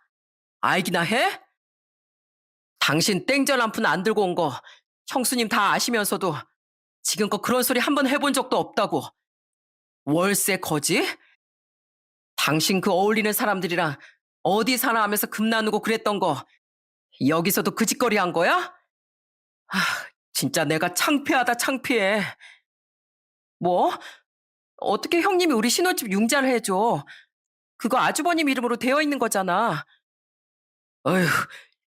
알기나 해? 당신 땡전 한 푼 안 들고 온 거 형수님 다 아시면서도 지금껏 그런 소리 한 번 해본 적도 없다고. 월세 거지? 당신 그 어울리는 사람들이랑 어디 사나 하면서 금 나누고 그랬던 거 여기서도 그 짓거리 한 거야? 아, 진짜 내가 창피하다 창피해. 뭐? 어떻게 형님이 우리 신혼집 융자를 해줘? 그거 아주버님 이름으로 되어 있는 거잖아. 어휴,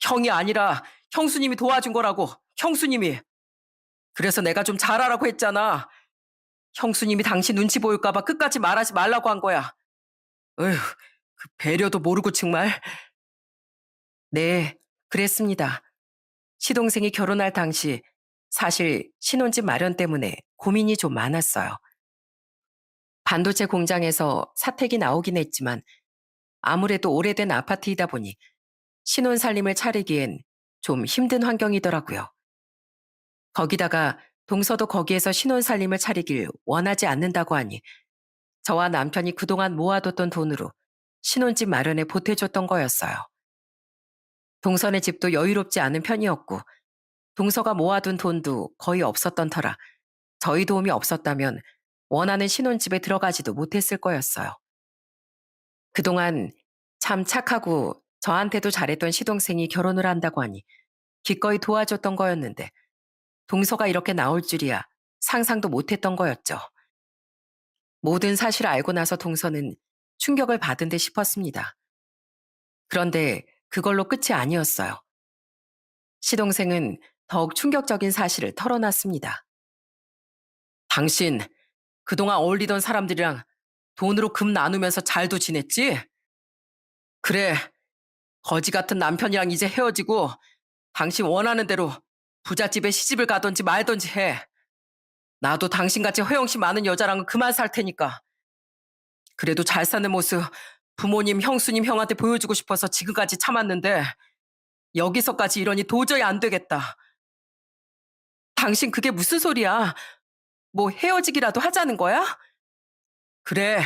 형이 아니라 형수님이 도와준 거라고. 형수님이. 그래서 내가 좀 잘하라고 했잖아. 형수님이 당신 눈치 보일까봐 끝까지 말하지 말라고 한 거야. 어휴, 그 배려도 모르고 정말. 네, 그랬습니다. 시동생이 결혼할 당시 사실 신혼집 마련 때문에 고민이 좀 많았어요. 반도체 공장에서 사택이 나오긴 했지만 아무래도 오래된 아파트이다 보니 신혼 살림을 차리기엔 좀 힘든 환경이더라고요. 거기다가 동서도 거기에서 신혼 살림을 차리길 원하지 않는다고 하니 저와 남편이 그동안 모아뒀던 돈으로 신혼집 마련에 보태줬던 거였어요. 동선의 집도 여유롭지 않은 편이었고 동서가 모아둔 돈도 거의 없었던 터라 저희 도움이 없었다면 원하는 신혼집에 들어가지도 못했을 거였어요. 그동안 참 착하고 저한테도 잘했던 시동생이 결혼을 한다고 하니 기꺼이 도와줬던 거였는데 동서가 이렇게 나올 줄이야 상상도 못했던 거였죠. 모든 사실을 알고 나서 동서는 충격을 받은 듯 싶었습니다. 그런데 그걸로 끝이 아니었어요. 시동생은 더욱 충격적인 사실을 털어놨습니다. 당신, 그동안 어울리던 사람들이랑 돈으로 금 나누면서 잘도 지냈지? 그래, 거지 같은 남편이랑 이제 헤어지고 당신 원하는 대로 부잣집에 시집을 가든지 말든지 해. 나도 당신같이 허영심 많은 여자랑은 그만 살 테니까. 그래도 잘 사는 모습 부모님, 형수님, 형한테 보여주고 싶어서 지금까지 참았는데 여기서까지 이러니 도저히 안 되겠다. 당신 그게 무슨 소리야? 뭐 헤어지기라도 하자는 거야? 그래,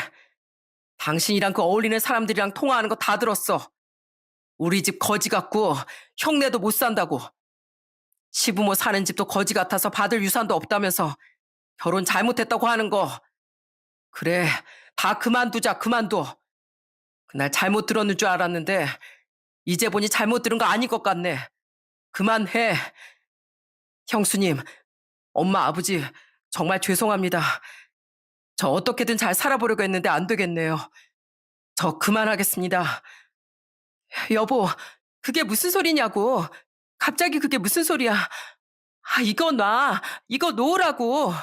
당신이랑 그 어울리는 사람들이랑 통화하는 거 다 들었어. 우리 집 거지 같고 형네도 못 산다고. 시부모 사는 집도 거지 같아서 받을 유산도 없다면서 결혼 잘못했다고 하는 거. 그래, 다 그만두자, 그만둬. 그날 잘못 들었는 줄 알았는데 이제 보니 잘못 들은 거 아닌 것 같네. 그만해. 형수님, 엄마, 아버지, 정말 죄송합니다. 저 어떻게든 잘 살아보려고 했는데 안 되겠네요. 저 그만하겠습니다. 여보, 그게 무슨 소리냐고. 갑자기 그게 무슨 소리야. 아, 이거 놔. 이거 놓으라고.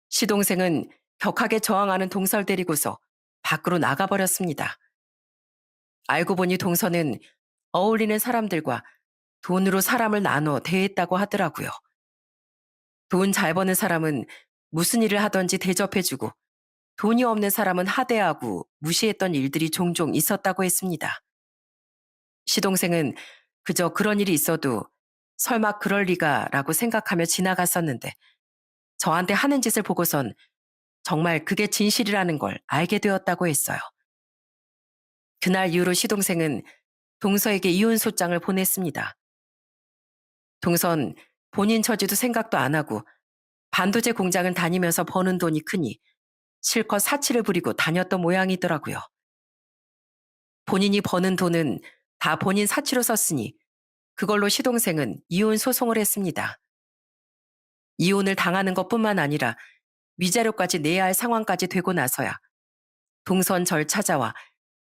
시동생은 격하게 저항하는 동서를 데리고서 밖으로 나가버렸습니다. 알고 보니 동서는 어울리는 사람들과 돈으로 사람을 나눠 대했다고 하더라고요. 돈 잘 버는 사람은 무슨 일을 하든지 대접해주고 돈이 없는 사람은 하대하고 무시했던 일들이 종종 있었다고 했습니다. 시동생은 그저 그런 일이 있어도 설마 그럴 리가라고 생각하며 지나갔었는데 저한테 하는 짓을 보고선 정말 그게 진실이라는 걸 알게 되었다고 했어요. 그날 이후로 시동생은 동서에게 이혼 소장을 보냈습니다. 동선 본인 처지도 생각도 안 하고 반도체 공장을 다니면서 버는 돈이 크니 실컷 사치를 부리고 다녔던 모양이더라고요. 본인이 버는 돈은 다 본인 사치로 썼으니 그걸로 시동생은 이혼 소송을 했습니다. 이혼을 당하는 것뿐만 아니라 위자료까지 내야 할 상황까지 되고 나서야 동선 절 찾아와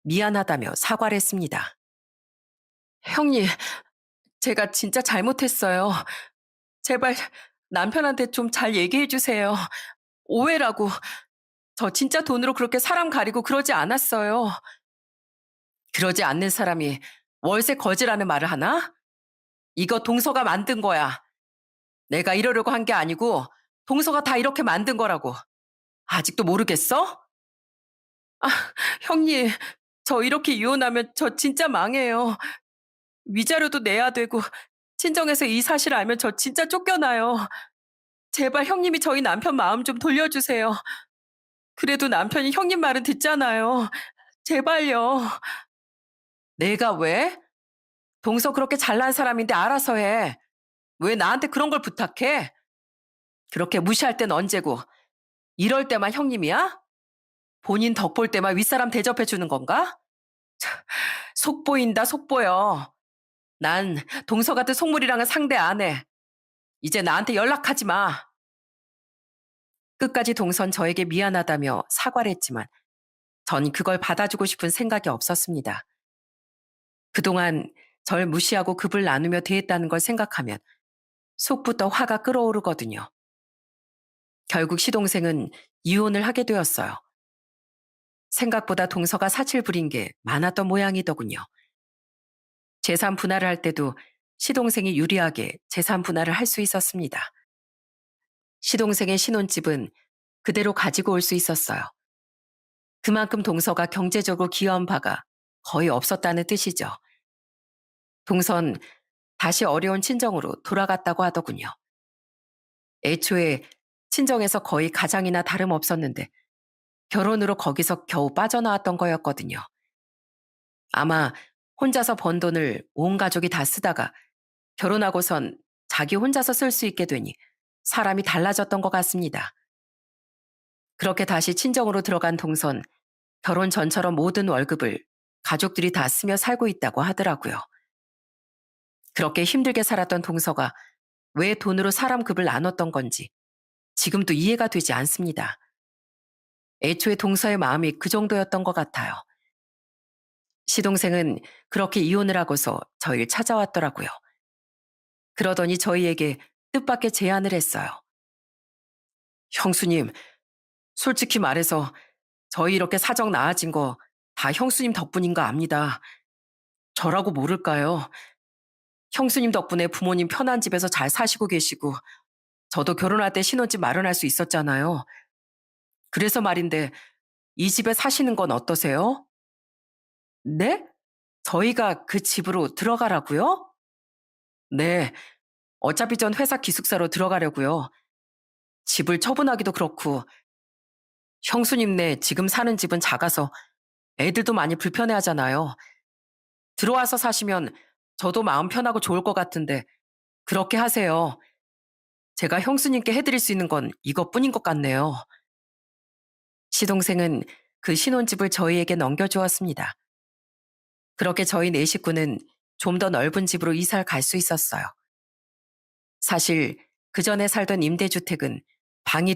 미안하다며 사과를 했습니다. 형님, 제가 진짜 잘못했어요. 제발 남편한테 좀 잘 얘기해 주세요. 오해라고. 저 진짜 돈으로 그렇게 사람 가리고 그러지 않았어요. 그러지 않는 사람이 월세 거지라는 말을 하나? 이거 동서가 만든 거야. 내가 이러려고 한 게 아니고 동서가 다 이렇게 만든 거라고. 아직도 모르겠어? 아, 형님, 저 이렇게 이혼하면 저 진짜 망해요. 위자료도 내야 되고 친정에서 이 사실 알면 저 진짜 쫓겨나요. 제발 형님이 저희 남편 마음 좀 돌려주세요. 그래도 남편이 형님 말은 듣잖아요. 제발요. 내가 왜? 동서 그렇게 잘난 사람인데 알아서 해. 왜 나한테 그런 걸 부탁해? 그렇게 무시할 땐 언제고 이럴 때만 형님이야? 본인 덕 볼 때만 윗사람 대접해 주는 건가? 속 보인다 속 보여. 난 동서 같은 속물이랑은 상대 안 해. 이제 나한테 연락하지 마. 끝까지 동선 저에게 미안하다며 사과를 했지만 전 그걸 받아주고 싶은 생각이 없었습니다. 그동안 절 무시하고 급을 나누며 대했다는 걸 생각하면 속부터 화가 끓어오르거든요. 결국 시동생은 이혼을 하게 되었어요. 생각보다 동서가 사칠 부린 게 많았던 모양이더군요. 재산 분할을 할 때도 시동생이 유리하게 재산 분할을 할 수 있었습니다. 시동생의 신혼집은 그대로 가지고 올 수 있었어요. 그만큼 동서가 경제적으로 기여한 바가 거의 없었다는 뜻이죠. 동선 다시 어려운 친정으로 돌아갔다고 하더군요. 애초에 친정에서 거의 가장이나 다름없었는데 결혼으로 거기서 겨우 빠져나왔던 거였거든요. 아마 혼자서 번 돈을 온 가족이 다 쓰다가 결혼하고선 자기 혼자서 쓸 수 있게 되니 사람이 달라졌던 것 같습니다. 그렇게 다시 친정으로 들어간 동선, 결혼 전처럼 모든 월급을 가족들이 다 쓰며 살고 있다고 하더라고요. 그렇게 힘들게 살았던 동서가 왜 돈으로 사람 급을 나눴던 건지 지금도 이해가 되지 않습니다. 애초에 동서의 마음이 그 정도였던 것 같아요. 시동생은 그렇게 이혼을 하고서 저희를 찾아왔더라고요. 그러더니 저희에게 뜻밖의 제안을 했어요. 형수님, 솔직히 말해서 저희 이렇게 사정 나아진 거 다 형수님 덕분인 거 압니다. 저라고 모를까요? 형수님 덕분에 부모님 편한 집에서 잘 사시고 계시고 저도 결혼할 때 신혼집 마련할 수 있었잖아요. 그래서 말인데 이 집에 사시는 건 어떠세요? 네? 저희가 그 집으로 들어가라고요? 네. 어차피 전 회사 기숙사로 들어가려고요. 집을 처분하기도 그렇고 형수님네 지금 사는 집은 작아서 애들도 많이 불편해하잖아요. 들어와서 사시면 저도 마음 편하고 좋을 것 같은데 그렇게 하세요. 제가 형수님께 해드릴 수 있는 건 이것뿐인 것 같네요. 시동생은 그 신혼집을 저희에게 넘겨주었습니다. 그렇게 저희 네 식구는 좀 더 넓은 집으로 이사를 갈 수 있었어요. 사실 그 전에 살던 임대주택은 방이